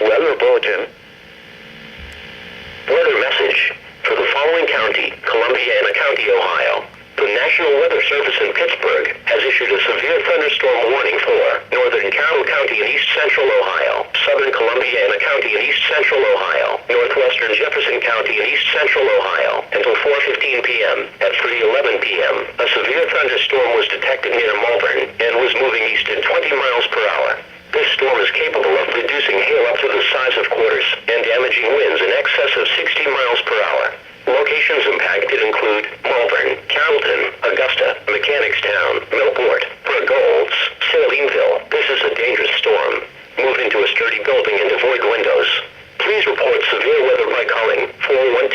Weather bulletin. Weather message. For the following county, Columbiana County, Ohio. The National Weather Service in Pittsburgh has issued a severe thunderstorm warning for northern Carroll County and east central Ohio, southern Columbiana County and east central Ohio, northwestern Jefferson County and east central Ohio, until 4:15 p.m. At 3:11 p.m., a severe thunderstorm was detected near Malvern and was moving east at 20 miles per hour. This storm is capable of producing hail up to the size of quarters and damaging winds in excess of 60 miles per hour. Locations impacted include Malvern, Carrollton, Augusta, Mechanicstown, Millport, Burgolds, Salineville. This is a dangerous storm. Move into a sturdy building and avoid windows. Please report severe weather by calling 412